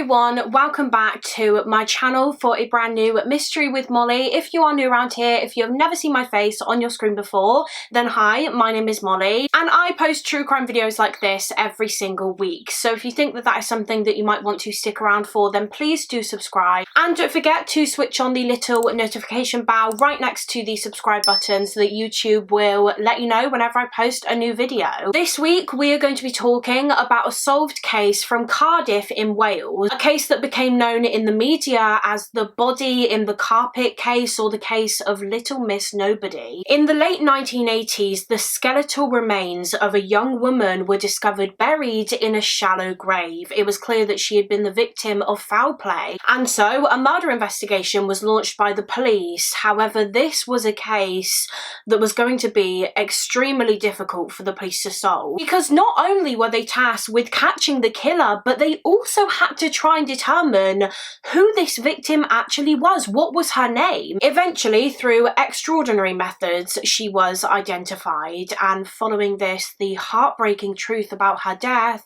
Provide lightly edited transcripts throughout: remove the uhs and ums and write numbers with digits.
everyone, welcome back to my channel for a brand new Mystery with Molly. If you are new around here, if you have never seen my face on your screen before, then hi, my name is Molly and I post true crime videos like this every single week. So if you think that that is something that you might want to stick around for, then please do subscribe and don't forget to switch on the little notification bell right next to the subscribe button so that YouTube will let you know whenever I post a new video. This week we are going to be talking about a solved case from Cardiff in Wales, a case that became known in the media as the body in the carpet case or the case of Little Miss Nobody. In the late 1980s, the skeletal remains of a young woman were discovered buried in a shallow grave. It was clear that she had been the victim of foul play, and so a murder investigation was launched by the police. However, this was a case that was going to be extremely difficult for the police to solve, because not only were they tasked with catching the killer, but they also had to try and determine who this victim actually was. What was her name? Eventually, through extraordinary methods, she was identified, and following this, the heartbreaking truth about her death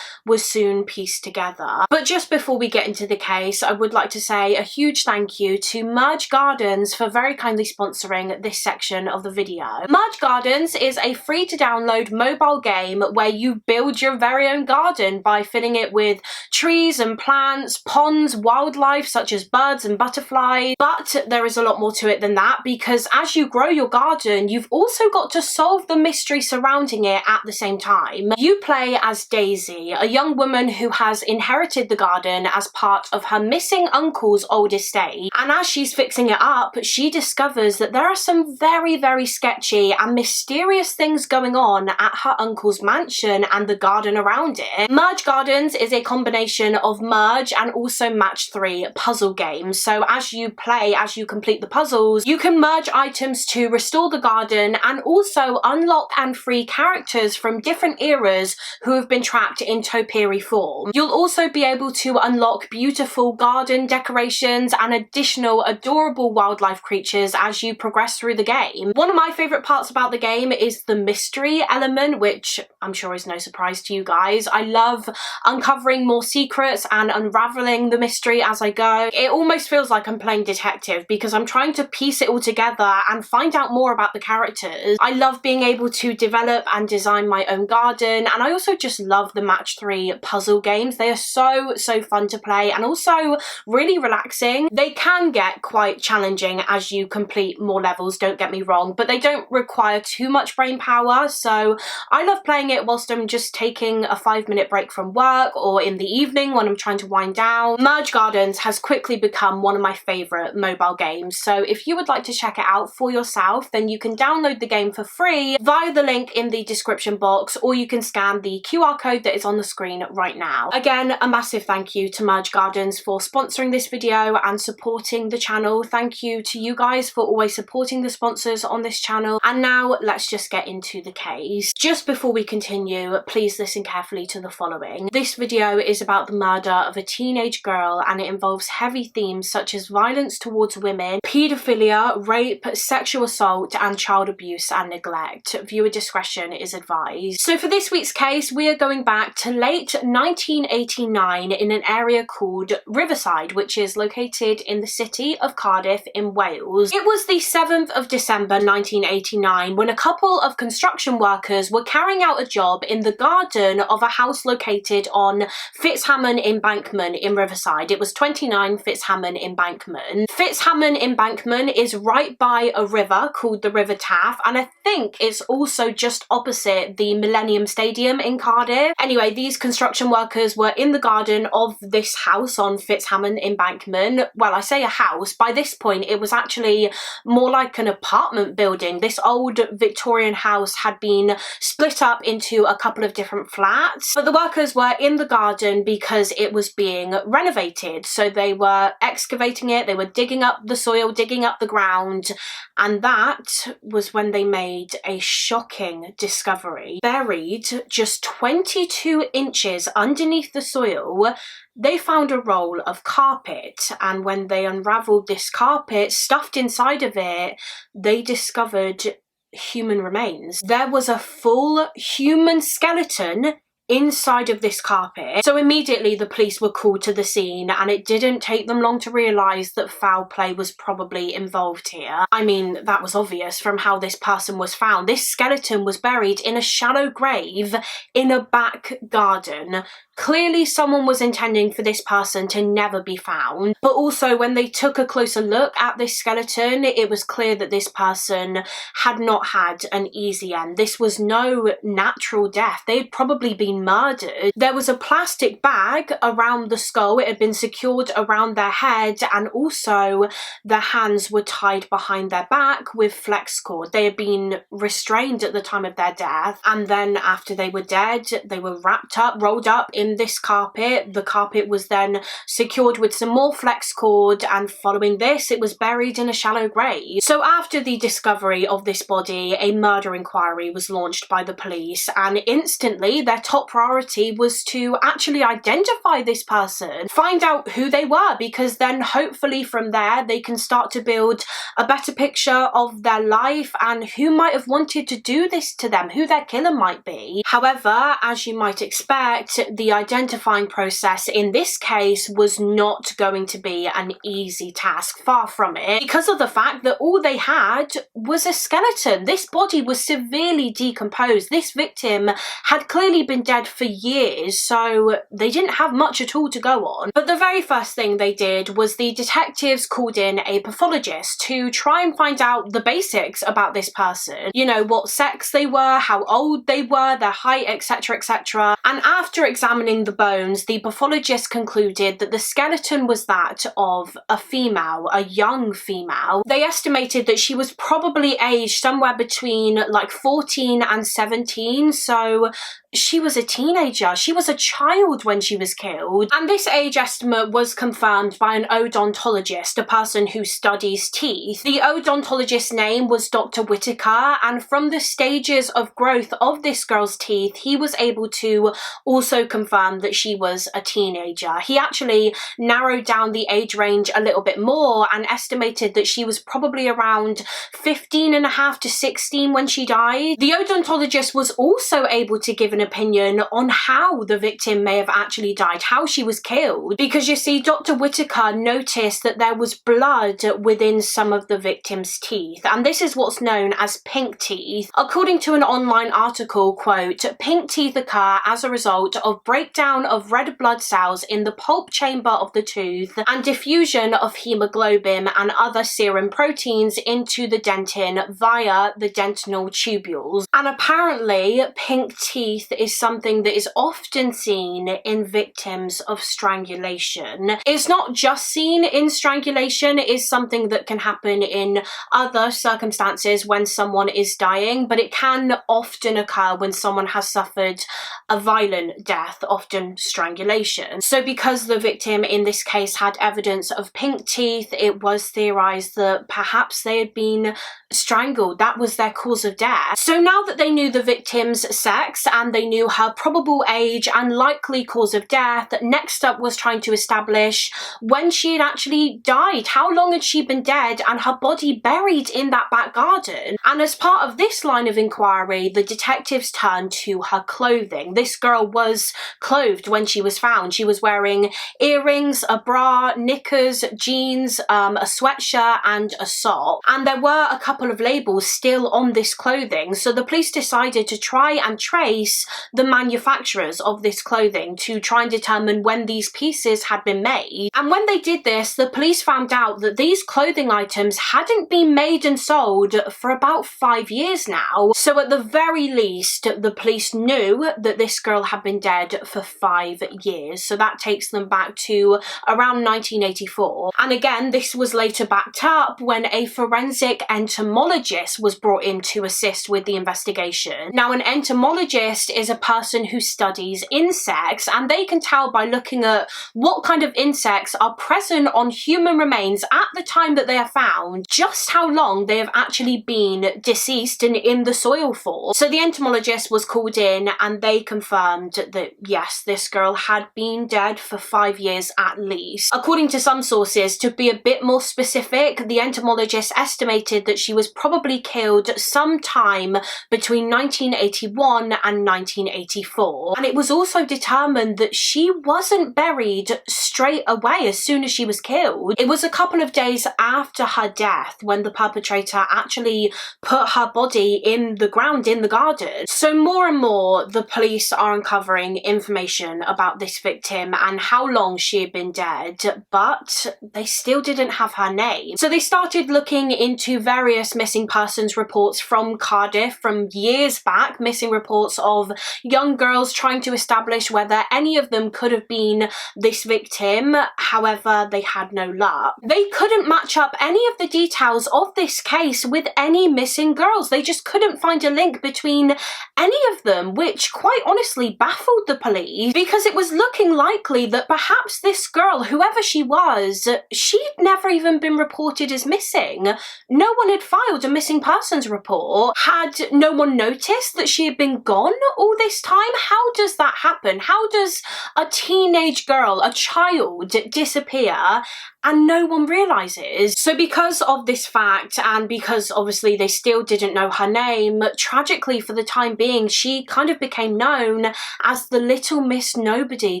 was soon pieced together. But just before we get into the case, I would like to say a huge thank you to Merge Gardens for very kindly sponsoring this section of the video. Merge Gardens is a free to download mobile game where you build your very own garden by filling it with trees and plants, ponds, wildlife such as birds and butterflies. But there is a lot more to it than that, because as you grow your garden, you've also got to solve the mystery surrounding it at the same time. You play as Daisy, a young woman who has inherited the garden as part of her missing uncle's old estate, and as she's fixing it up, she discovers that there are some very sketchy and mysterious things going on at her uncle's mansion and the garden around it. Merge Gardens is a combination of Merge and also Match 3 puzzle games. So as you play, as you complete the puzzles, you can merge items to restore the garden and also unlock and free characters from different eras who have been trapped in topiary form. You'll also be able to unlock beautiful garden decorations and additional adorable wildlife creatures as you progress through the game. One of my favourite parts about the game is the mystery element, which I'm sure is no surprise to you guys. I love uncovering more secrets and unravelling the mystery as I go. It almost feels like I'm playing detective because I'm trying to piece it all together and find out more about the characters. I love being able to develop and design my own garden, and I also just love the Match 3 puzzle games. They are so fun to play and also really relaxing. They can get quite challenging as you complete more levels, don't get me wrong, but they don't require too much brain power, so I love playing it whilst I'm just taking a 5-minute break from work or in the evening when I'm trying to wind down. Merge Gardens has quickly become one of my favourite mobile games, so if you would like to check it out for yourself, then you can download the game for free via the link in the description box, or you can scan the QR code that is on the screen right now. Again, a massive thank you to Merge Gardens for sponsoring this video and supporting the channel. Thank you to you guys for always supporting the sponsors on this channel. And now let's just get into the case. Just before we continue, please listen carefully to the following. This video is about the murder of a teenage girl, and it involves heavy themes such as violence towards women, paedophilia, rape, sexual assault, and child abuse and neglect. Viewer discretion is advised. So for this week's case, we are going back to late 1989 in an area called Riverside, which is located in the city of Cardiff in Wales. It was the 7th of December 1989 when a couple of construction workers were carrying out a job in the garden of a house located on Fitzhammon Embankment in Riverside. It was 29 Fitzhammon Embankment. Fitzhammon Embankment is right by a river called the River Taff, and I think it's also just opposite the Millennium Stadium in Cardiff. Anyway, these construction workers were in the garden of this house on Fitzhammon Embankment. Well, I say a house, by this point it was actually more like an apartment building. This old Victorian house had been split up into a couple of different flats, but the workers were in the garden because it was being renovated. So they were excavating it, they were digging up the soil, digging up the ground, and that was when they made a shocking discovery. Buried just 22 inches underneath the soil, they found a roll of carpet, and when they unravelled this carpet, stuffed inside of it, they discovered human remains. There was a full human skeleton inside of this carpet. So immediately the police were called to the scene, and it didn't take them long to realise that foul play was probably involved here. I mean, that was obvious from how this person was found. This skeleton was buried in a shallow grave in a back garden. Clearly someone was intending for this person to never be found, but also when they took a closer look at this skeleton, it was clear that this person had not had an easy end. This was no natural death. They had probably been murdered. There was a plastic bag around the skull. It had been secured around their head, and also their hands were tied behind their back with flex cord. They had been restrained at the time of their death, and then after they were dead, they were wrapped up, rolled up in this carpet. The carpet was then secured with some more flex cord, and following this, it was buried in a shallow grave. So after the discovery of this body, a murder inquiry was launched by the police, and instantly their top priority was to actually identify this person, find out who they were, because then hopefully from there they can start to build a better picture of their life and who might have wanted to do this to them, who their killer might be. However, as you might expect, the identifying process in this case was not going to be an easy task, far from it, because of the fact that all they had was a skeleton. This body was severely decomposed. This victim had clearly been dead for years, so they didn't have much at all to go on. But the very first thing they did was the detectives called in a pathologist to try and find out the basics about this person. You know, what sex they were, how old they were, their height, etc, etc. And after examining the bones, the pathologist concluded that the skeleton was that of a female, a young female. They estimated that she was probably aged somewhere between like 14 and 17, so she was a teenager. She was a child when she was killed. And this age estimate was confirmed by an odontologist, a person who studies teeth. The odontologist's name was Dr. Whitaker, and from the stages of growth of this girl's teeth, he was able to also confirm that she was a teenager. He actually narrowed down the age range a little bit more and estimated that she was probably around 15 and a half to 16 when she died. The odontologist was also able to give an opinion on how the victim may have actually died, how she was killed, because you see, Dr. Whitaker noticed that there was blood within some of the victim's teeth, and this is what's known as pink teeth. According to an online article, quote, "Pink teeth occur as a result of breakdown of red blood cells in the pulp chamber of the tooth and diffusion of hemoglobin and other serum proteins into the dentin via the dentinal tubules." And apparently pink teeth is something that is often seen in victims of strangulation. It's not just seen in strangulation, it is something that can happen in other circumstances when someone is dying, but it can often occur when someone has suffered a violent death, often strangulation. So because the victim in this case had evidence of pink teeth, it was theorized that perhaps they had been strangled. That was their cause of death. So now that they knew the victim's sex and they knew her probable age and likely cause of death, next up was trying to establish when she had actually died. How long had she been dead and her body buried in that back garden? And as part of this line of inquiry, the detectives turned to her clothing. This girl was clothed when she was found. She was wearing earrings, a bra, knickers, jeans, a sweatshirt and a sock. And there were a couple of labels still on this clothing, so the police decided to try and trace the manufacturers of this clothing to try and determine when these pieces had been made. And when they did this, the police found out that these clothing items hadn't been made and sold for about 5 years now. So at the very least, the police knew that this girl had been dead for 5 years. So that takes them back to around 1984. And again, this was later backed up when a forensic entomologist was brought in to assist with the investigation. Now, an entomologist is a person who studies insects, and they can tell by looking at what kind of insects are present on human remains at the time that they are found, just how long they have actually been deceased and in the soil for. So the entomologist was called in and they confirmed that yes, this girl had been dead for 5 years at least. According to some sources, to be a bit more specific, the entomologist estimated that she was probably killed sometime between 1981 and 1984. And it was also determined that she wasn't buried straight away as soon as she was killed. It was a couple of days after her death when the perpetrator actually put her body in the ground in the garden. So more and more the police are uncovering information about this victim and how long she had been dead, but they still didn't have her name. So they started looking into various missing persons reports from Cardiff from years back, missing reports of young girls trying to establish whether any of them could have been this victim. However, they had no luck. They couldn't match up any of the details of this case with any missing girls. They just couldn't find a link between any of them, which quite honestly baffled the police, because it was looking likely that perhaps this girl, whoever she was, she'd never even been reported as missing. No one had filed a missing persons report. Had no one noticed that she had been gone all this time? How does that happen? How does a teenage girl, a child, disappear and no one realises? So because of this fact, and because obviously they still didn't know her name, tragically for the time being, she kind of became known as the Little Miss Nobody,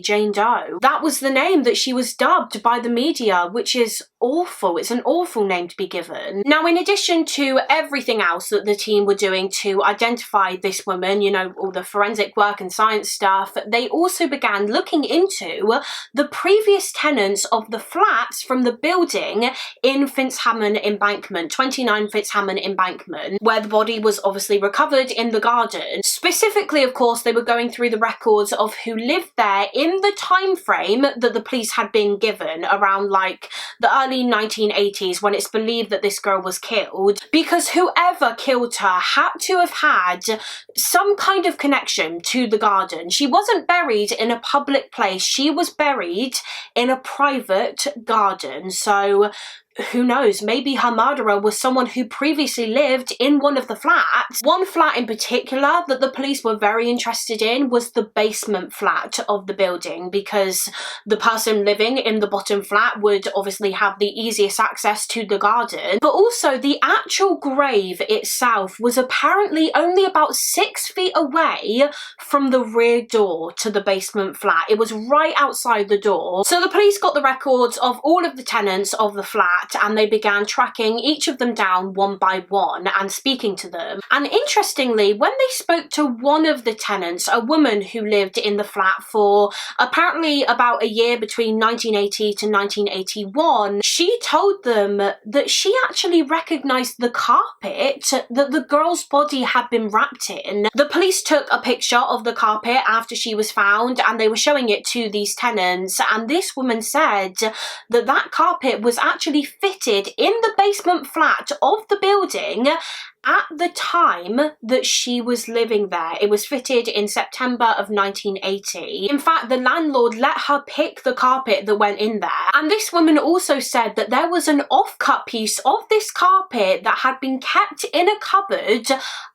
Jane Doe. That was the name that she was dubbed by the media, which is awful. It's an awful name to be given. Now, in addition to everything else that the team were doing to identify this woman, you know, all the forensic work and science stuff, they also began looking into the previous tenants of the flats from the building in Fitzhammon Embankment, 29 Fitzhammon Embankment, where the body was obviously recovered in the garden. Specifically, of course, they were going through the records of who lived there in the time frame that the police had been given, around like the early 1980s, when it's believed that this girl was killed, because whoever killed her had to have had some kind of connection to the garden. She wasn't buried in a public place, she was buried in a private garden. So who knows, maybe her murderer was someone who previously lived in one of the flats. One flat in particular that the police were very interested in was the basement flat of the building, because the person living in the bottom flat would obviously have the easiest access to the garden. But also the actual grave itself was apparently only about 6 feet away from the rear door to the basement flat. It was right outside the door. So the police got the records of all of the tenants of the flat, and they began tracking each of them down one by one and speaking to them. And interestingly, when they spoke to one of the tenants, a woman who lived in the flat for apparently about a year between 1980 to 1981, she told them that she actually recognised the carpet that the girl's body had been wrapped in. The police took a picture of the carpet after she was found and they were showing it to these tenants, and this woman said that that carpet was actually fitted in the basement flat of the building at the time that she was living there. It was fitted in September of 1980. In fact, the landlord let her pick the carpet that went in there. And this woman also said that there was an off-cut piece of this carpet that had been kept in a cupboard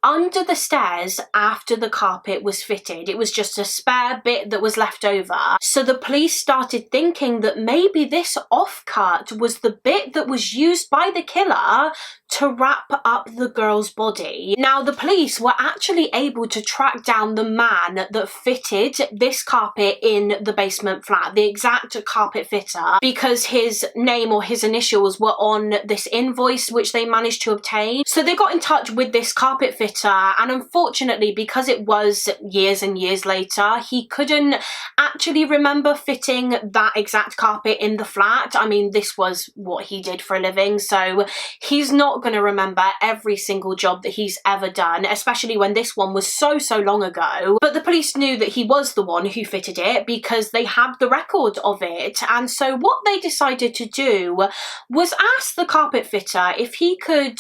under the stairs after the carpet was fitted. It was just a spare bit that was left over. So the police started thinking that maybe this off-cut was the bit that was used by the killer to wrap up the girl's body. Now, the police were actually able to track down the man that fitted this carpet in the basement flat, the exact carpet fitter, because his name or his initials were on this invoice which they managed to obtain. So they got in touch with this carpet fitter, and unfortunately, because it was years and years later, he couldn't actually remember fitting that exact carpet in the flat. I mean, this was what he did for a living, so he's not going to remember every single job that he's ever done, especially when this one was so long ago. But the police knew that he was the one who fitted it because they had the record of it. And so what they decided to do was ask the carpet fitter if he could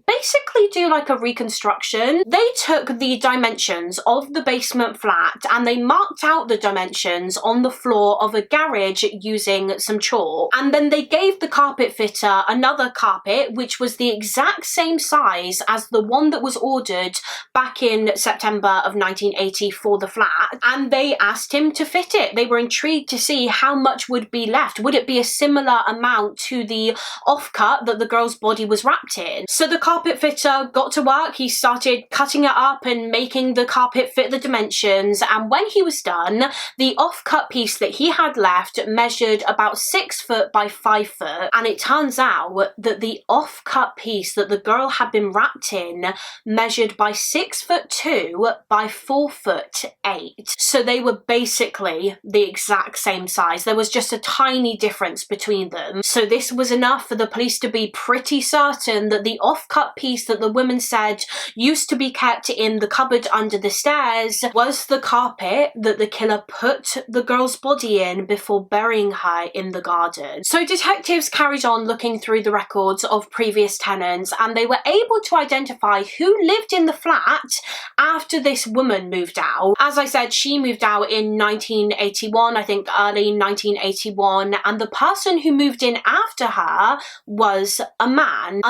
basically do like a reconstruction. They took the dimensions of the basement flat and they marked out the dimensions on the floor of a garage using some chalk, and then they gave the carpet fitter another carpet which was the exact same size as the one that was ordered back in September of 1980 for the flat, and they asked him to fit it. They were intrigued to see how much would be left. Would it be a similar amount to the offcut that the girl's body was wrapped in? So the carpet fitter got to work. He started cutting it up and making the carpet fit the dimensions, and when he was done, the off-cut piece that he had left measured about 6 foot by 5 foot, and it turns out that the off-cut piece that the girl had been wrapped in measured by 6'2" by 4'8". So they were basically the exact same size. There was just a tiny difference between them. So this was enough for the police to be pretty certain that the off-cut piece that the woman said used to be kept in the cupboard under the stairs was the carpet that the killer put the girl's body in before burying her in the garden. So detectives carried on looking through the records of previous tenants, and they were able to identify who lived in the flat after this woman moved out. As I said, she moved out in 1981, I think early 1981, and the person who moved in after her was a man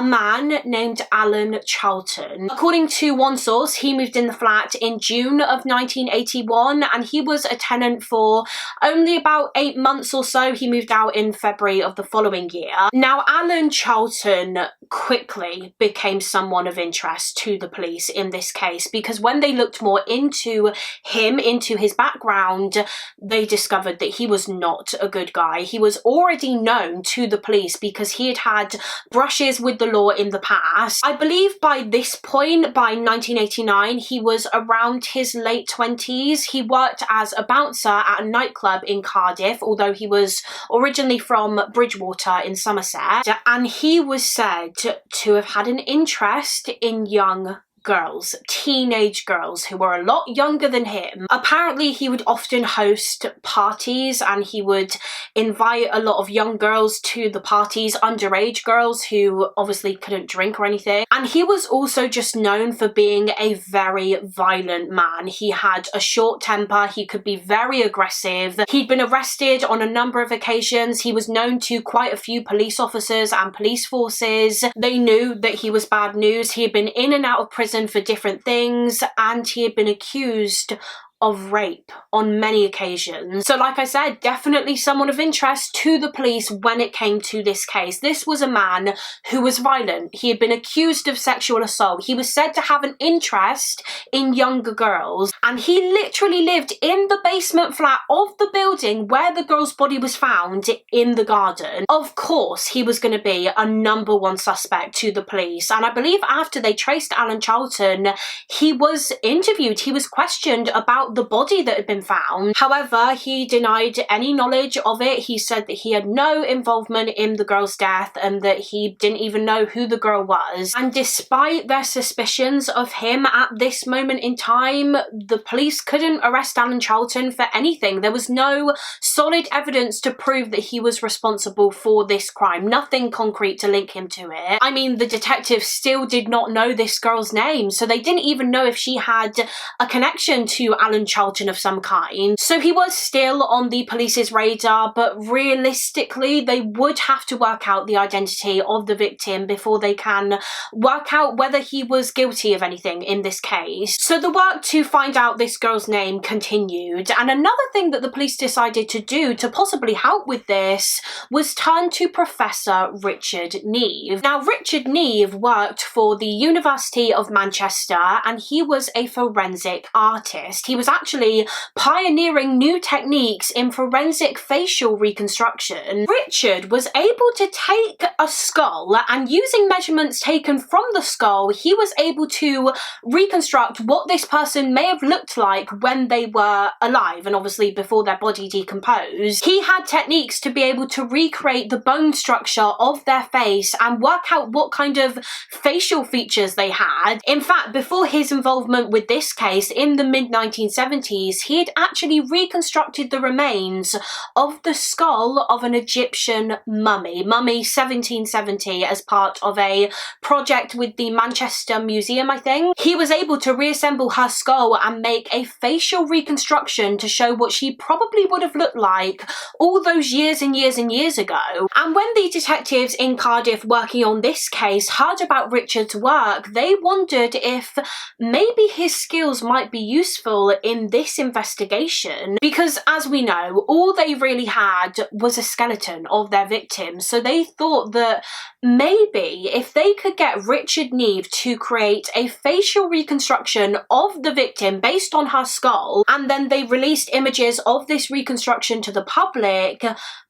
named Alan Charlton. According to one source, he moved in the flat in June of 1981, and he was a tenant for only about 8 months or so. He moved out in February of the following year. Now, Alan Charlton quickly became someone of interest to the police in this case, because when they looked more into him, into his background, they discovered that he was not a good guy. He was already known to the police because he had had brushes with the law in the past. I believe by this point, by 1989, he was around his late 20s. He worked as a bouncer at a nightclub in Cardiff, although he was originally from Bridgewater in Somerset, and he was said to have had an interest in young girls, teenage girls who were a lot younger than him. Apparently he would often host parties and he would invite a lot of young girls to the parties, underage girls who obviously couldn't drink or anything. And he was also just known for being a very violent man. He had a short temper, he could be very aggressive. He'd been arrested on a number of occasions. He was known to quite a few police officers and police forces. They knew that he was bad news. He had been in and out of prison for different things, and he had been accused of rape on many occasions. So like I said, definitely someone of interest to the police when it came to this case. This was a man who was violent. He had been accused of sexual assault. He was said to have an interest in younger girls, and he literally lived in the basement flat of the building where the girl's body was found in the garden. Of course, he was going to be a #1 suspect to the police, and I believe after they traced Alan Charlton, he was interviewed, he was questioned about the body that had been found. However, he denied any knowledge of it. He said that he had no involvement in the girl's death and that he didn't even know who the girl was. And despite their suspicions of him at this moment in time, the police couldn't arrest Alan Charlton for anything. There was no solid evidence to prove that he was responsible for this crime. Nothing concrete to link him to it. I mean, the detectives still did not know this girl's name, so they didn't even know if she had a connection to Alan Charlton of some kind. So he was still on the police's radar, but realistically they would have to work out the identity of the victim before they can work out whether he was guilty of anything in this case. So the work to find out this girl's name continued, and another thing that the police decided to do to possibly help with this was turn to Professor Richard Neve. Now, Richard Neve worked for the University of Manchester, and he was a forensic artist. He was actually pioneering new techniques in forensic facial reconstruction. Richard was able to take a skull, and using measurements taken from the skull, he was able to reconstruct what this person may have looked like when they were alive, and obviously before their body decomposed. He had techniques to be able to recreate the bone structure of their face and work out what kind of facial features they had. In fact, before his involvement with this case in the mid-1970s, he had actually reconstructed the remains of the skull of an Egyptian mummy 1770, as part of a project with the Manchester Museum, I think. He was able to reassemble her skull and make a facial reconstruction to show what she probably would have looked like all those years and years and years ago. And when the detectives in Cardiff working on this case heard about Richard's work, they wondered if maybe his skills might be useful in this investigation because, as we know, all they really had was a skeleton of their victim. So they thought that maybe if they could get Richard Neve to create a facial reconstruction of the victim based on her skull, and then they released images of this reconstruction to the public,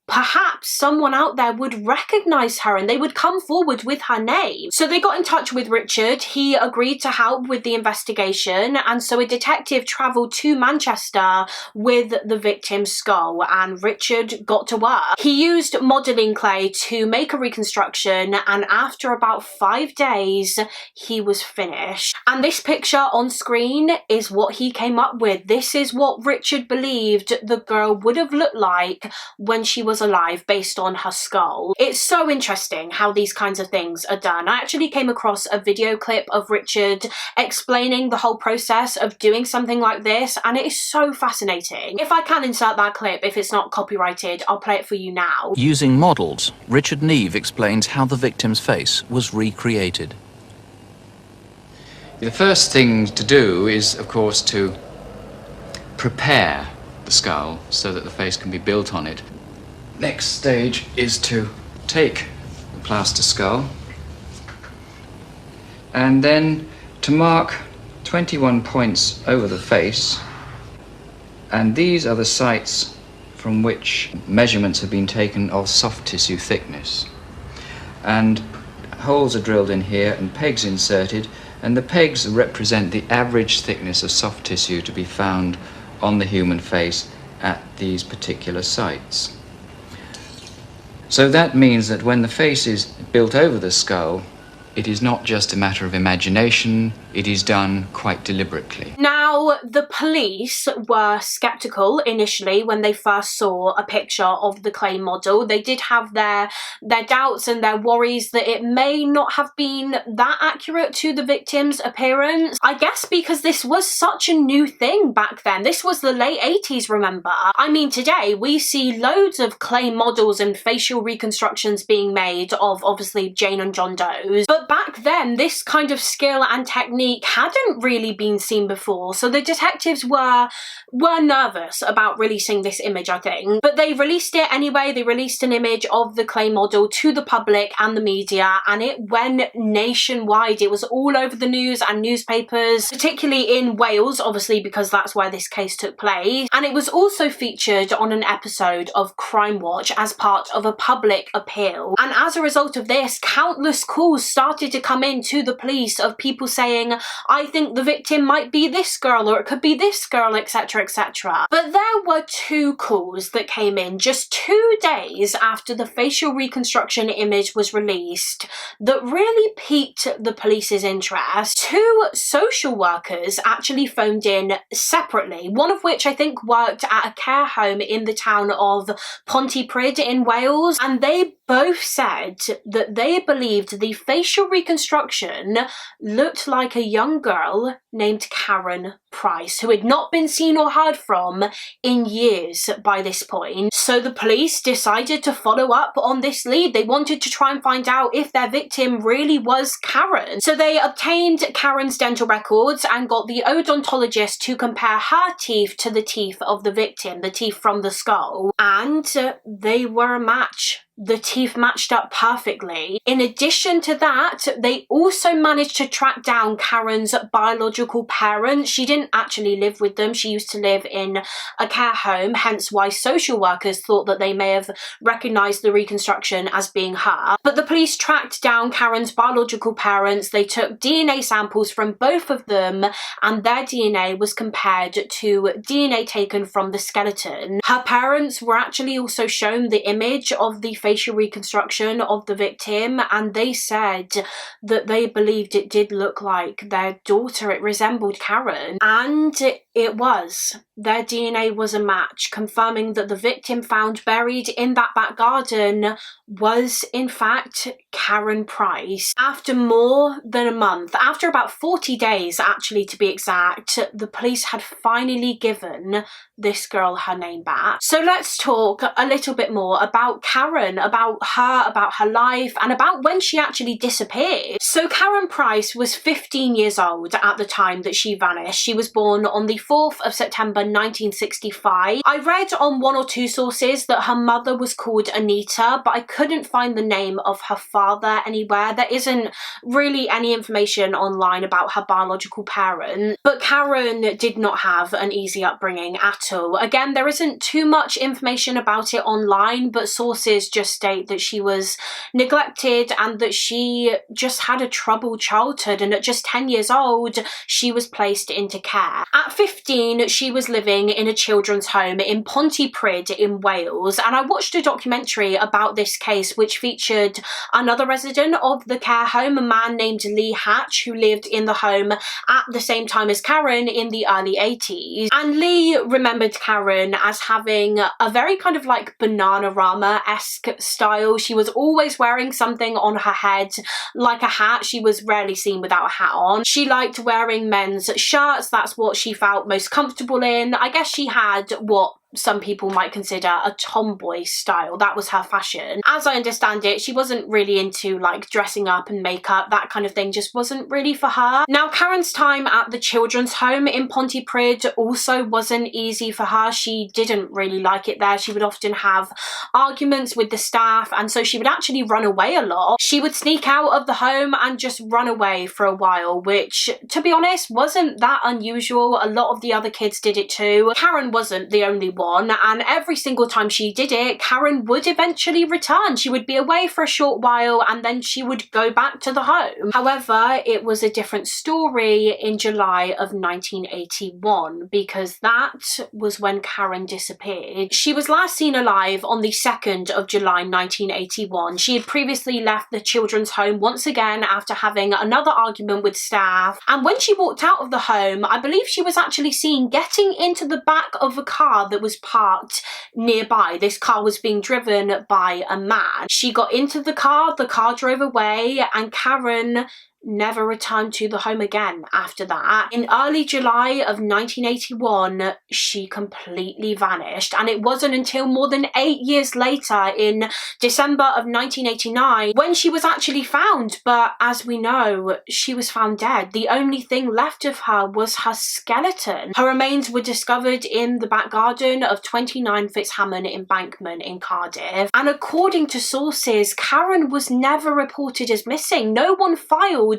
perhaps someone out there would recognize her and they would come forward with her name. So they got in touch with Richard. He agreed to help with the investigation, and so a detective travelled to Manchester with the victim's skull, and Richard got to work. He used modelling clay to make a reconstruction, and after about 5 days he was finished. And this picture on screen is what he came up with. This is what Richard believed the girl would have looked like when she was alive based on her skull. It's so interesting how these kinds of things are done. I actually came across a video clip of Richard explaining the whole process of doing something like this, and it is so fascinating. If I can insert that clip, if it's not copyrighted, I'll play it for you now. Using models, Richard Neve explains how the victim's face was recreated. The first thing to do is, of course, to prepare the skull so that the face can be built on it. Next stage is to take the plaster skull and then to mark 21 points over the face, and these are the sites from which measurements have been taken of soft tissue thickness, and holes are drilled in here and pegs inserted, and the pegs represent the average thickness of soft tissue to be found on the human face at these particular sites. So that means that when the face is built over the skull, it is not just a matter of imagination, it is done quite deliberately. Now, the police were sceptical initially when they first saw a picture of the clay model. They did have their doubts and their worries that it may not have been that accurate to the victim's appearance. I guess because this was such a new thing back then. This was the late 80s, remember? I mean, today we see loads of clay models and facial reconstructions being made of, obviously, Jane and John Doe's. But back then, this kind of skill and technique hadn't really been seen before, so the detectives were nervous about releasing this image, I think. But they released it anyway. They released an image of the clay model to the public and the media, and it went nationwide. It was all over the news and newspapers, particularly in Wales, obviously, because that's where this case took place. And it was also featured on an episode of Crime Watch as part of a public appeal. And as a result of this, countless calls started to come in to the police of people saying, I think the victim might be this girl, or it could be this girl, etc, etc. But there were 2 calls that came in just 2 days after the facial reconstruction image was released that really piqued the police's interest. 2 social workers actually phoned in separately, one of which I think worked at a care home in the town of Pontypridd in Wales, and they both said that they believed the facial reconstruction looked like a young girl named Karen Price, who had not been seen or heard from in years by this point. So the police decided to follow up on this lead. They wanted to try and find out if their victim really was Karen. So they obtained Karen's dental records and got the odontologist to compare her teeth to the teeth of the victim, the teeth from the skull, and they were a match. The teeth matched up perfectly. In addition to that, they also managed to track down Karen's biological parents. She didn't actually live with them. She used to live in a care home, hence why social workers thought that they may have recognised the reconstruction as being her. But the police tracked down Karen's biological parents. They took DNA samples from both of them, and their DNA was compared to DNA taken from the skeleton. Her parents were actually also shown the image of the facial reconstruction of the victim, and they said that they believed it did look like their daughter. It resembled Karen, and it was. Their DNA was a match, confirming that the victim found buried in that back garden was, in fact, Karen Price. After more than a month, after about 40 days actually to be exact, the police had finally given this girl her name back. So let's talk a little bit more about Karen, about her life, and about when she actually disappeared. So Karen Price was 15 years old at the time that she vanished. She was born on the 24th of September 1965. I read on one or two sources that her mother was called Anita, but I couldn't find the name of her father anywhere. There isn't really any information online about her biological parents, but Karen did not have an easy upbringing at all. Again, there isn't too much information about it online, but sources just state that she was neglected and that she just had a troubled childhood, and at just 10 years old she was placed into care. At 15 she was living in a children's home in Pontypridd in Wales, and I watched a documentary about this case which featured another resident of the care home, a man named Lee Hatch, who lived in the home at the same time as Karen in the early 80s. And Lee remembered Karen as having a very kind of like Bananarama-esque style. She was always wearing something on her head like a hat. She was rarely seen without a hat on. She liked wearing men's shirts. That's what she felt most comfortable in. I guess she had what some people might consider a tomboy style. That was her fashion. As I understand it, she wasn't really into like dressing up and makeup. That kind of thing just wasn't really for her. Now, Karen's time at the children's home in Pontypridd also wasn't easy for her. She didn't really like it there. She would often have arguments with the staff, and so she would actually run away a lot. She would sneak out of the home and just run away for a while, which, to be honest, wasn't that unusual. A lot of the other kids did it too. Karen wasn't the only one. And every single time she did it, Karen would eventually return. She would be away for a short while and then she would go back to the home. However, it was a different story in July of 1981, because that was when Karen disappeared. She was last seen alive on the 2nd of July 1981. She had previously left the children's home once again after having another argument with staff, and when she walked out of the home, I believe she was actually seen getting into the back of a car that was parked nearby. This car was being driven by a man. She got into the car drove away, and Karen never returned to the home again after that. In early July of 1981, she completely vanished, and it wasn't until more than 8 years later, in December of 1989, when she was actually found. But as we know, she was found dead. The only thing left of her was her skeleton. Her remains were discovered in the back garden of 29 Fitzhamon Embankment in Cardiff, and according to sources, Karen was never reported as missing. No one filed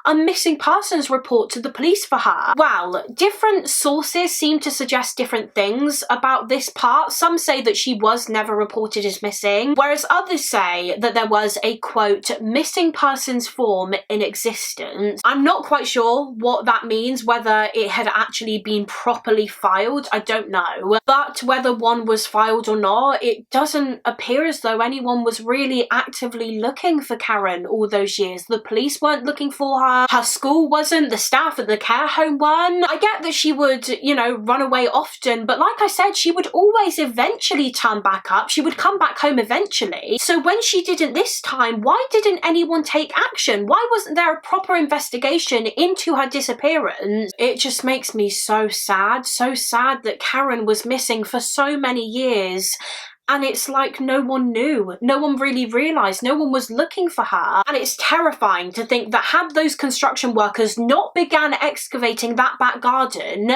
a missing persons report to the police for her. Well, different sources seem to suggest different things about this part. Some say that she was never reported as missing, whereas others say that there was a, quote, missing persons form in existence. I'm not quite sure what that means, whether it had actually been properly filed, I don't know. But whether one was filed or not, it doesn't appear as though anyone was really actively looking for Karen all those years. The police weren't looking for her school wasn't, the staff at the care home weren't. I get that she would, you know, run away often, but like I said, she would always eventually turn back up. She would come back home eventually. So when she didn't this time, why didn't anyone take action? Why wasn't there a proper investigation into her disappearance? It just makes me so sad that Karen was missing for so many years. And it's like no one knew, no one really realised, no one was looking for her. And it's terrifying to think that had those construction workers not began excavating that back garden,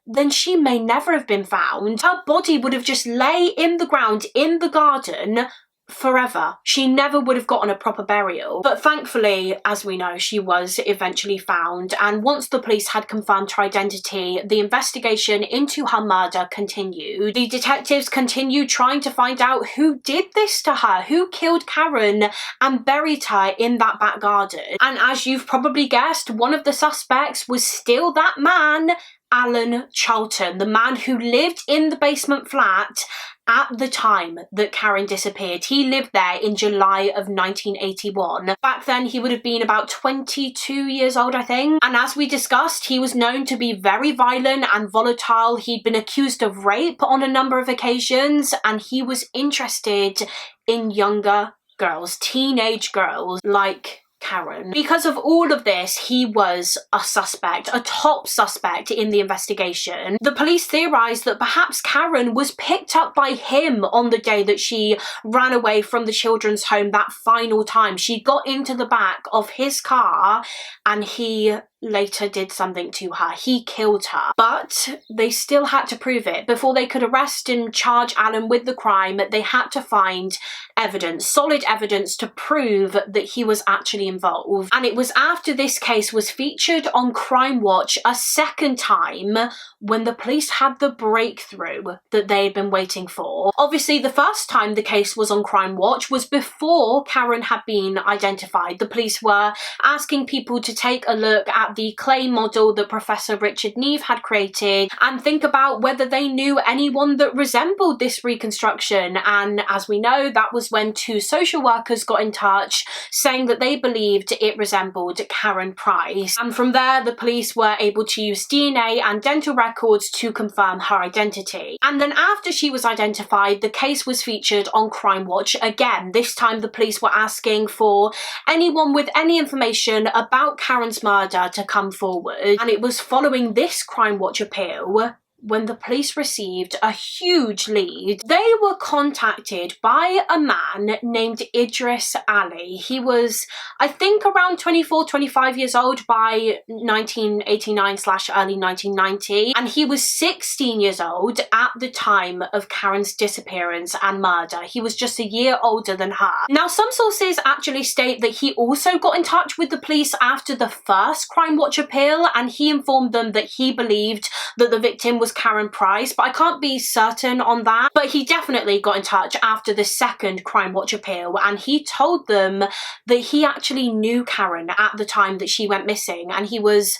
then she may never have been found. Her body would have just lay in the ground in the garden forever. She never would have gotten a proper burial. But thankfully, as we know, she was eventually found, and once the police had confirmed her identity, the investigation into her murder continued. The detectives continued trying to find out who did this to her, who killed Karen and buried her in that back garden. And as you've probably guessed, one of the suspects was still that man, Alan Charlton, the man who lived in the basement flat at the time that Karen disappeared. He lived there in July of 1981. Back then, he would have been about 22 years old, I think. And as we discussed, he was known to be very violent and volatile. He'd been accused of rape on a number of occasions, and he was interested in younger girls, teenage girls like Karen. Because of all of this, he was a suspect, a top suspect in the investigation. The police theorised that perhaps Karen was picked up by him on the day that she ran away from the children's home that final time. She got into the back of his car and he later did something to her. He killed her. But they still had to prove it. Before they could arrest and charge Alan with the crime, they had to find evidence, solid evidence, to prove that he was actually involved. And it was after this case was featured on Crime Watch a second time when the police had the breakthrough that they had been waiting for. Obviously, the first time the case was on Crime Watch was before Karen had been identified. The police were asking people to take a look at the clay model that Professor Richard Neve had created and think about whether they knew anyone that resembled this reconstruction. And as we know, that was when 2 social workers got in touch saying that they believed it resembled Karen Price. And from there, the police were able to use DNA and dental records to confirm her identity. And then after she was identified, the case was featured on Crime Watch again. This time the police were asking for anyone with any information about Karen's murder to come forward. And it was following this Crime Watch appeal when the police received a huge lead. They were contacted by a man named Idris Ali. He was, I think, around 24, 25 years old by 1989/early 1990, and he was 16 years old at the time of Karen's disappearance and murder. He was just a year older than her. Now, some sources actually state that he also got in touch with the police after the first Crime Watch appeal, and he informed them that he believed that the victim was Karen Price, but I can't be certain on that. But he definitely got in touch after the second Crime Watch appeal, and he told them that he actually knew Karen at the time that she went missing, and he was,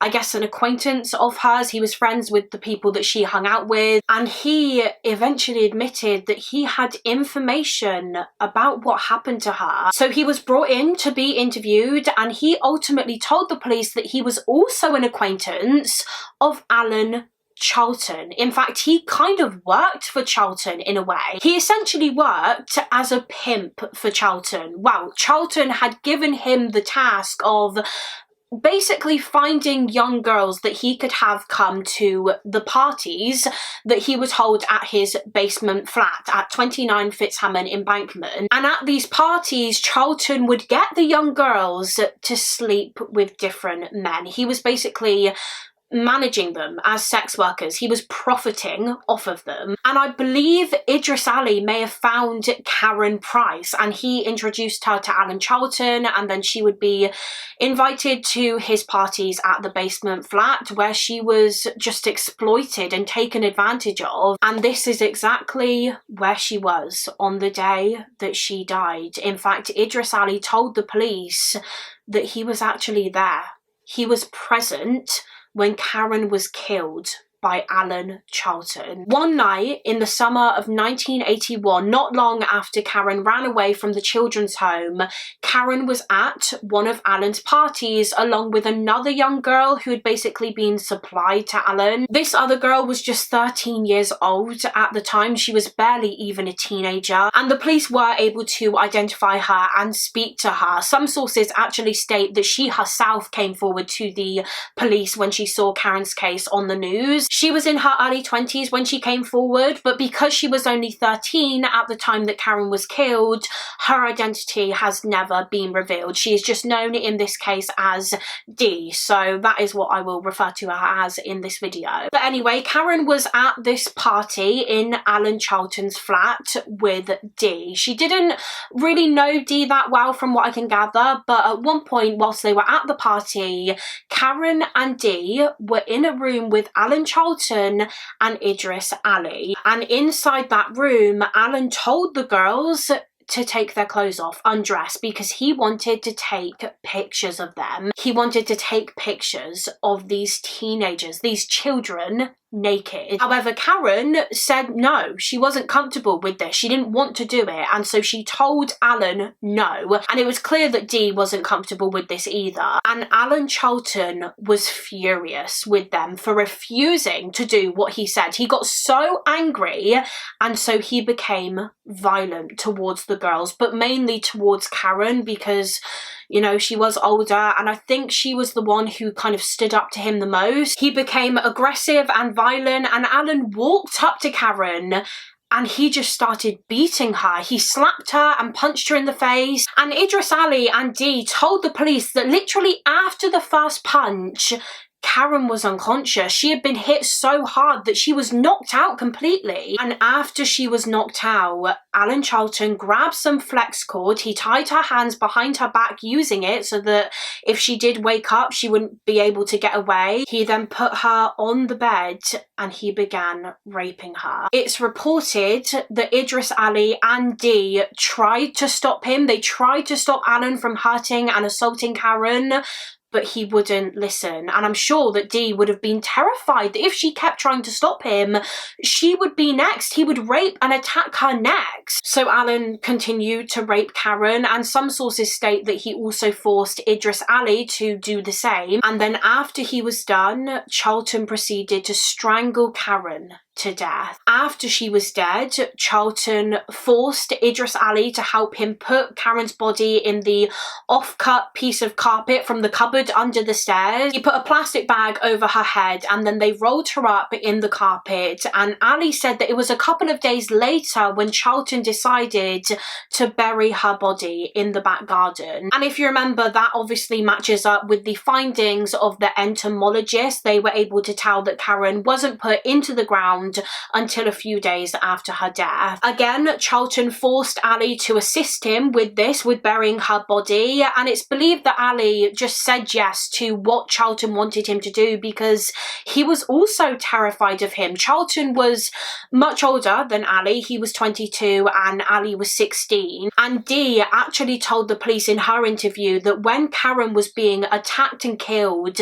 I guess, an acquaintance of hers. He was friends with the people that she hung out with, and he eventually admitted that he had information about what happened to her. So he was brought in to be interviewed, and he ultimately told the police that he was also an acquaintance of Alan Charlton. In fact, he kind of worked for Charlton in a way. He essentially worked as a pimp for Charlton. Well, Charlton had given him the task of basically finding young girls that he could have come to the parties that he would hold at his basement flat at 29 Fitzhamon Embankment. And at these parties, Charlton would get the young girls to sleep with different men. He was basically managing them as sex workers. He was profiting off of them. And I believe Idris Ali may have found Karen Price, and he introduced her to Alan Charlton, and then she would be invited to his parties at the basement flat where she was just exploited and taken advantage of. And this is exactly where she was on the day that she died. In fact, Idris Ali told the police that he was actually there. He was present when Karen was killed by Alan Charlton. One night in the summer of 1981, not long after Karen ran away from the children's home, Karen was at one of Alan's parties along with another young girl who had basically been supplied to Alan. This other girl was just 13 years old at the time. She was barely even a teenager, and the police were able to identify her and speak to her. Some sources actually state that she herself came forward to the police when she saw Karen's case on the news. She was in her early 20s when she came forward, but because she was only 13 at the time that Karen was killed, her identity has never been revealed. She is just known in this case as D, so that is what I will refer to her as in this video. But anyway, Karen was at this party in Alan Charlton's flat with D. She didn't really know D that well from what I can gather, but at one point whilst they were at the party, Karen and D were in a room with Alan Charlton and Idris Ali. And inside that room, Alan told the girls to take their clothes off, undress, because he wanted to take pictures of them. He wanted to take pictures of these teenagers, these children, naked. However, Karen said no, she wasn't comfortable with this. She didn't want to do it, and so she told Alan no. And it was clear that Dee wasn't comfortable with this either. And Alan Charlton was furious with them for refusing to do what he said. He got so angry, and so he became violent towards the girls, but mainly towards Karen because, you know, she was older, and I think she was the one who kind of stood up to him the most. He became aggressive and violent, and Alan walked up to Karen and he just started beating her. He slapped her and punched her in the face. And Idris Ali and Dee told the police that literally after the first punch, Karen was unconscious. She had been hit so hard that she was knocked out completely. And after she was knocked out, Alan Charlton grabbed some flex cord. He tied her hands behind her back using it so that if she did wake up, she wouldn't be able to get away. He then put her on the bed and he began raping her. It's reported that Idris Ali and Dee tried to stop him. They tried to stop Alan from hurting and assaulting Karen, but he wouldn't listen. And I'm sure that Dee would have been terrified that if she kept trying to stop him, she would be next. He would rape and attack her next. So Alan continued to rape Karen, and some sources state that he also forced Idris Ali to do the same. And then after he was done, Charlton proceeded to strangle Karen to death. After she was dead, Charlton forced Idris Ali to help him put Karen's body in the off-cut piece of carpet from the cupboard under the stairs. He put a plastic bag over her head and then they rolled her up in the carpet. And Ali said that it was a couple of days later when Charlton decided to bury her body in the back garden. And if you remember, that obviously matches up with the findings of the entomologist. They were able to tell that Karen wasn't put into the ground until a few days after her death. Again, Charlton forced Ali to assist him with this, with burying her body, and it's believed that Ali just said yes to what Charlton wanted him to do because he was also terrified of him. Charlton was much older than Ali. He was 22 and Ali was 16. And Dee actually told the police in her interview that when Karen was being attacked and killed,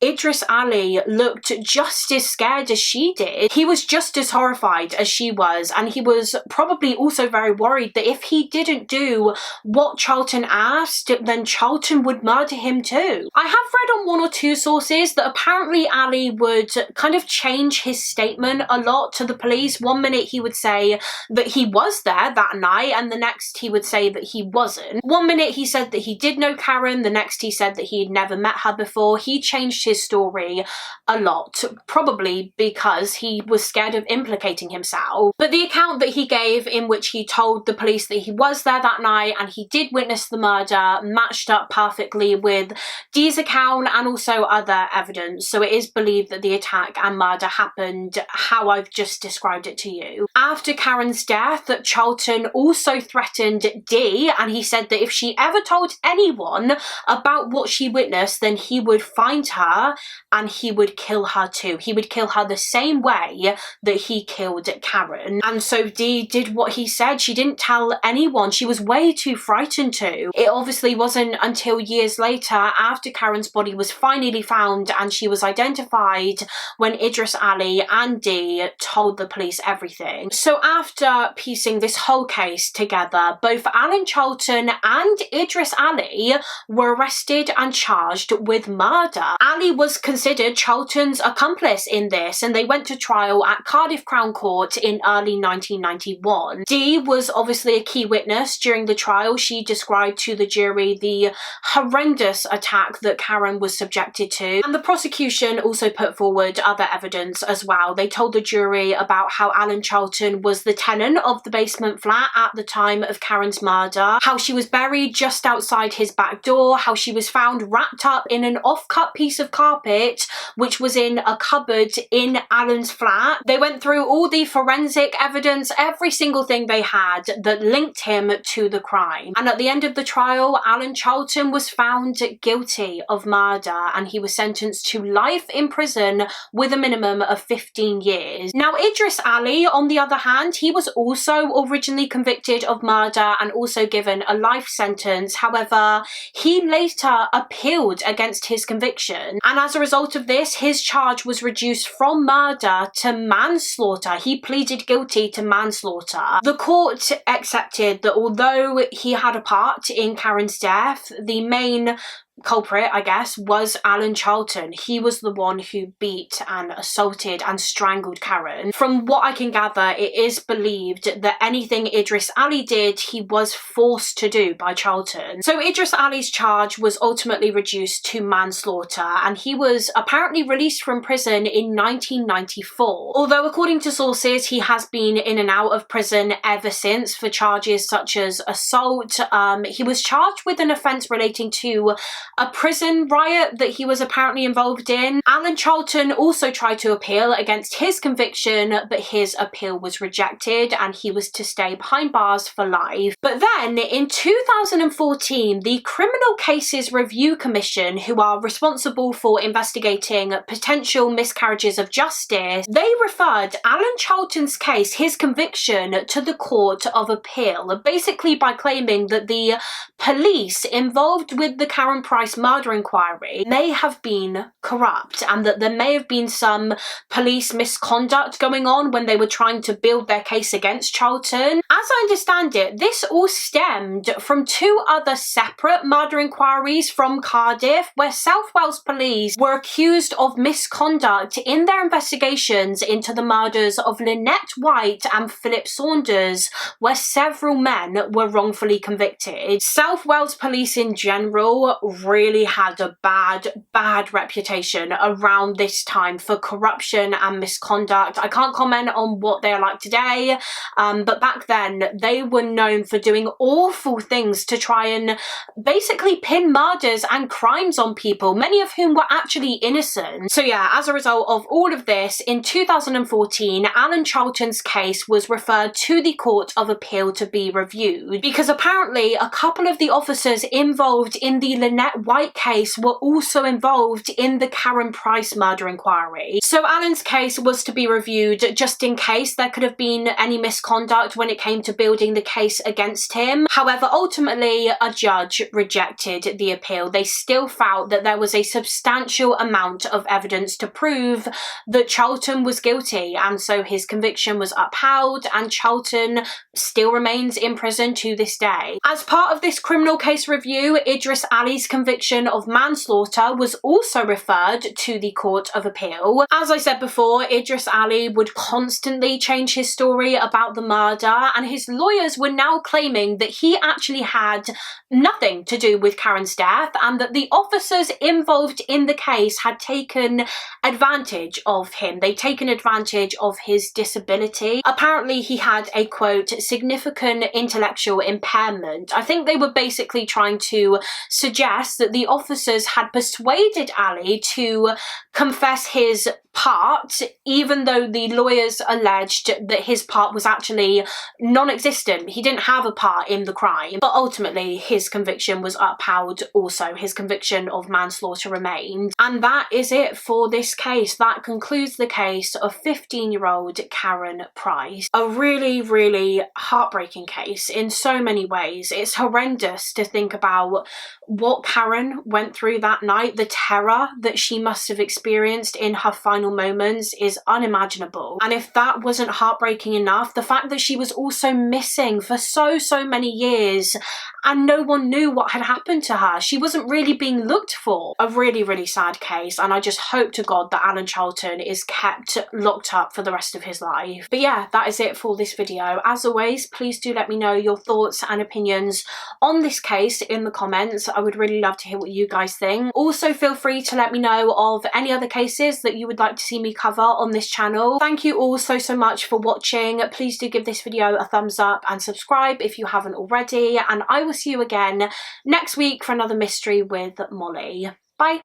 Idris Ali looked just as scared as she did. He was just as horrified as she was, and he was probably also very worried that if he didn't do what Charlton asked, then Charlton would murder him too. I have read on one or two sources that apparently Ali would kind of change his statement a lot to the police. One minute he would say that he was there that night, and the next he would say that he wasn't. One minute he said that he did know Karen, the next he said that he had never met her before. He changed his story a lot, probably because he was scared of implicating himself. But the account that he gave in which he told the police that he was there that night and he did witness the murder matched up perfectly with Dee's account and also other evidence. So it is believed that the attack and murder happened how I've just described it to you. After Karen's death, Charlton also threatened Dee, and he said that if she ever told anyone about what she witnessed, then he would find her and he would kill her too. He would kill her the same way that he killed Karen. And so Dee did what he said. She didn't tell anyone. She was way too frightened to. It obviously wasn't until years later, after Karen's body was finally found and she was identified, when Idris Ali and Dee told the police everything. So after piecing this whole case together, both Alan Charlton and Idris Ali were arrested and charged with murder. Ali was considered Charlton's accomplice in this, and they went to trial at Cardiff Crown Court in early 1991. Dee was obviously a key witness during the trial. She described to the jury the horrendous attack that Karen was subjected to, and the prosecution also put forward other evidence as well. They told the jury about how Alan Charlton was the tenant of the basement flat at the time of Karen's murder, how she was buried just outside his back door, how she was found wrapped up in an off-cut piece of carpet which was in a cupboard in Alan's flat. They went through all the forensic evidence, every single thing they had that linked him to the crime. And at the end of the trial, Alan Charlton was found guilty of murder and he was sentenced to life in prison with a minimum of 15 years. Now, Idris Ali, on the other hand, he was also originally convicted of murder and also given a life sentence. However, he later appealed against his conviction, and as a result of this, his charge was reduced from murder to manslaughter. He pleaded guilty to manslaughter. The court accepted that although he had a part in Karen's death, the main culprit, I guess, was Alan Charlton. He was the one who beat and assaulted and strangled Karen. From what I can gather, it is believed that anything Idris Ali did, he was forced to do by Charlton. So Idris Ali's charge was ultimately reduced to manslaughter, and he was apparently released from prison in 1994. Although according to sources, he has been in and out of prison ever since for charges such as assault. He was charged with an offence relating to a prison riot that he was apparently involved in. Alan Charlton also tried to appeal against his conviction, but his appeal was rejected and he was to stay behind bars for life. But then in 2014, the Criminal Cases Review Commission, who are responsible for investigating potential miscarriages of justice, they referred Alan Charlton's case, his conviction, to the Court of Appeal, basically by claiming that the police involved with the Karen Price murder inquiry may have been corrupt and that there may have been some police misconduct going on when they were trying to build their case against Charlton. As I understand it, this all stemmed from two other separate murder inquiries from Cardiff where South Wales police were accused of misconduct in their investigations into the murders of Lynette White and Philip Saunders, where several men were wrongfully convicted. South Wales police in general really had a bad reputation around this time for corruption and misconduct. I can't comment on what they're like today, but back then they were known for doing awful things to try and basically pin murders and crimes on people, many of whom were actually innocent. So yeah, as a result of all of this, in 2014, Alan Charlton's case was referred to the Court of Appeal to be reviewed because apparently a couple of the officers involved in the Lynette White case were also involved in the Karen Price murder inquiry. So Alan's case was to be reviewed just in case there could have been any misconduct when it came to building the case against him. However, ultimately a judge rejected the appeal. They still felt that there was a substantial amount of evidence to prove that Charlton was guilty, and so his conviction was upheld and Charlton still remains in prison to this day. As part of this criminal case review, Idris Ali's conviction of manslaughter was also referred to the Court of Appeal. As I said before, Idris Ali would constantly change his story about the murder, and his lawyers were now claiming that he actually had nothing to do with Karen's death and that the officers involved in the case had taken advantage of him. They'd taken advantage of his disability. Apparently he had a, quote, significant intellectual impairment. I think they were basically trying to suggest that the officers had persuaded Ali to confess his part, even though the lawyers alleged that his part was actually non-existent. He didn't have a part in the crime, but ultimately his conviction was upheld also. His conviction of manslaughter remained. And that is it for this case. That concludes the case of 15-year-old Karen Price. A really, really heartbreaking case in so many ways. It's horrendous to think about what Karen went through that night. The terror that she must have experienced in her final moments is unimaginable. And if that wasn't heartbreaking enough, the fact that she was also missing for so many years and no one knew what had happened to her. She wasn't really being looked for. A really, really sad case, and I just hope to God that Alan Charlton is kept locked up for the rest of his life. But yeah, that is it for this video. As always, please do let me know your thoughts and opinions on this case in the comments. I would really love to hear what you guys think. Also, feel free to let me know of any other cases that you would like to see me cover on this channel. Thank you all so much for watching. Please do give this video a thumbs up and subscribe if you haven't already, and I will see you again next week for another mystery with Molly. Bye.